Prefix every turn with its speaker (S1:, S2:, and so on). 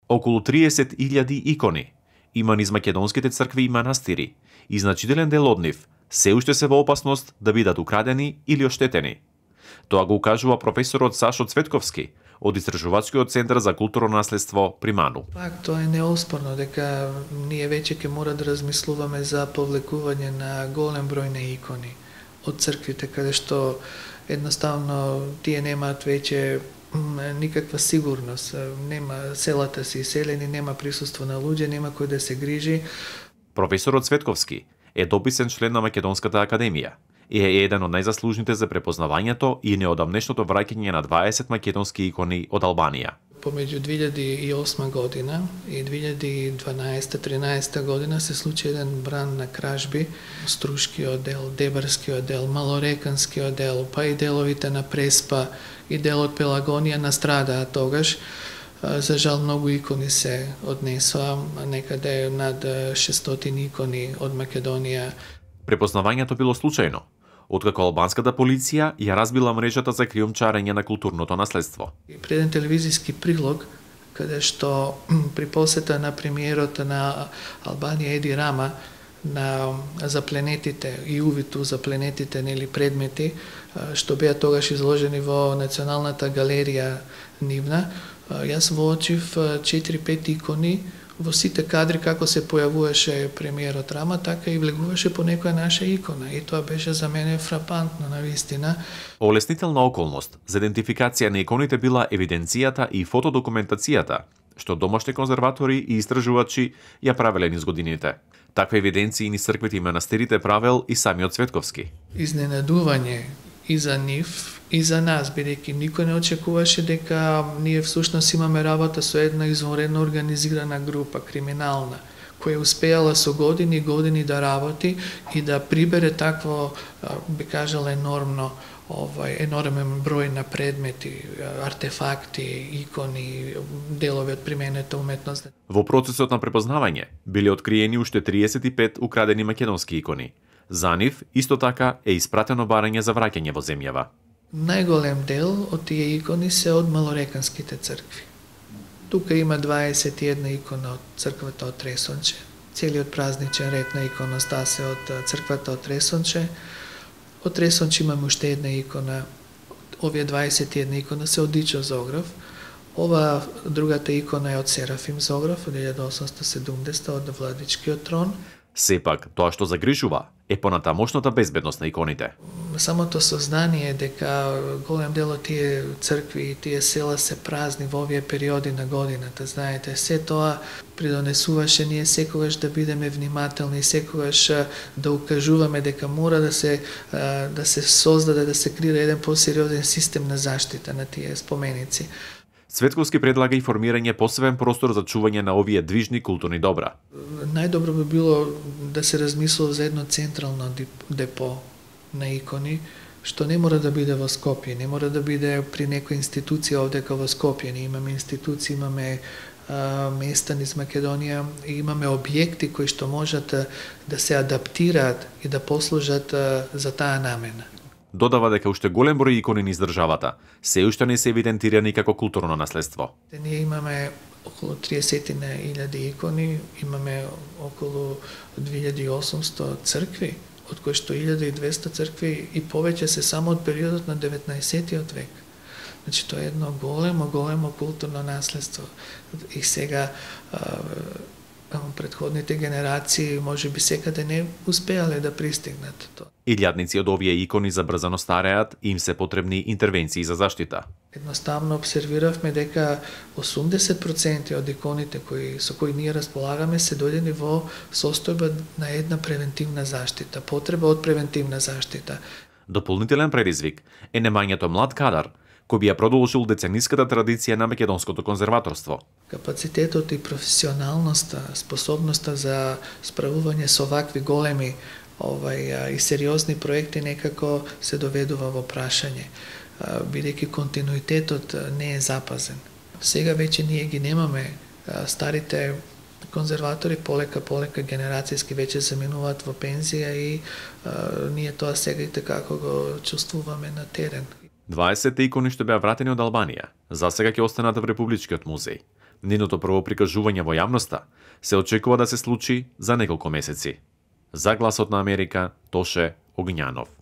S1: Околу 30.000 икони има низ македонските цркви и манастири, и значителен дел од нив се уште се во опасност да бидат украдени или оштетени. Тоа го укажува професорот Сашо Цветковски од Истражувачкиот центар за културно наследство при МАНУ.
S2: Пак тоа е неоспорно дека ние веќе ќе мора да размислуваме за повлекување на голем број на икони од црквите, каде што едноставно тие немаат веќе никаква сигурност, нема, селата се иселени, нема присуство на луѓе, нема кој да се грижи.
S1: Професорот Цветковски е дописен член на Македонската академија и е еден од најзаслужните за препознавањето и неодамнешното враќање на 20 македонски икони од Албанија.
S2: Помеѓу 2008 година и 2012-13 година се случи еден бран на кражби, Струшкиот дел, Дебарскиот дел, Малореканскиот дел, па и деловите на Преспа и делот Пелагонија настрадаа тогаш. За жал многу икони се однесоа, некаде над 600 икони од Македонија.
S1: Препознавањето било случајно, откако албанската полиција ја разбила мрежата за криумчарење на културното наследство.
S2: При еден телевизиски прилог, каде што при посета на премиерот на Албанија Еди Рама на запленетите и увиту запленетите нели предмети што беа тогаш изложени во Националната галерија нивна, јас воочив 4-5 икони во сите кадри како се појавуваше премиерот Рама, така и влегуваше по некоја наша икона. И тоа беше за мене фрапантно, навистина.
S1: Олеснителна околност за идентификација на иконите била евиденцијата и фотодокументацијата, што домашни конзерватори и истражувачи ја правеле низ годините. Такви евиденции низ црквите и манастирите правел и самиот Цветковски.
S2: Изненадување и за нив, и за нас, бидејќи никој не очекуваше дека ние всушност имаме работа со една извонредно организирана група, криминална, која успеала со години и години да работи и да прибере такво, би кажала, енормен број на предмети, артефакти, икони, делови од применета уметност.
S1: Во процесот на препознавање биле откриени уште 35 украдени македонски икони. За нив исто така е испратено барање за враќање во земјава.
S2: Најголем дел од тие икони се од малореканските цркви. Тука има 21 икона од црквата од Тресонче. Целиот празничен ред на иконоста се од црквата од Тресонче. Од Тресонче имаме уште една икона. Овие 21 икона се од Дичо Зограф. Ова другата икона е од Серафим Зограф од 1870 од Владичкиот трон.
S1: Сепак, тоа што загрижува е понатамошната безбедност на иконите.
S2: Самото сознание дека голем дел од тие цркви и тие села се празни во овие периоди на годината, знаете, се тоа придонесуваше ние секогаш да бидеме внимателни, секогаш да укажуваме дека мора да се создаде, да се креира еден посериозен систем на заштита на тие споменици.
S1: Цветковски предлага и формирање посебен простор за чување на овие движни културни добра.
S2: Најдобро би било да се размислува за едно централно депо на икони, што не мора да биде во Скопје, не мора да биде при некоја институција овдека во Скопје. Ние имаме институции, имаме места низ Македонија и имаме објекти кои што можат да се адаптираат и да послужат за таа намена.
S1: Додава дека уште голем број икони низ државата се уште не се евидентирани како културно наследство.
S2: Ние имаме околу 30.000 икони, имаме околу 2800 цркви, од кои што 1200 цркви и повеќе се само од периодот на 19. век. Значи, тоа е едно големо културно наследство. И сега предходните генерации може би секаде не успеале да пристигнат тоа.
S1: Илјадници од овие икони забрзано стареат и им се потребни интервенции за заштита.
S2: Едноставно обсервиравме дека 80% од иконите со кои ние располагаме се дојдени во состојба на една превентивна заштита, потреба од превентивна заштита.
S1: Дополнителен предизвик е немањето млад кадар кој би ја продолжил децениската традиција на македонското конзерваторство.
S2: Капацитетот и професионалноста, способноста за справување со вакви големи и сериозни проекти некако се доведува во прашање, бидејќи континуитетот не е запазен. Сега веќе ние ги немаме старите конзерватори, полека генерацијски веќе заминуваат во пензија и ние тоа сега и како го чувствуваме на терен.
S1: 20 икони што беа вратени од Албанија, засега ќе останат во Републичкиот музеј. Неното прво прикажување во јавноста се очекува да се случи за неколку месеци. За Гласот на Америка, Тоше Огњанов.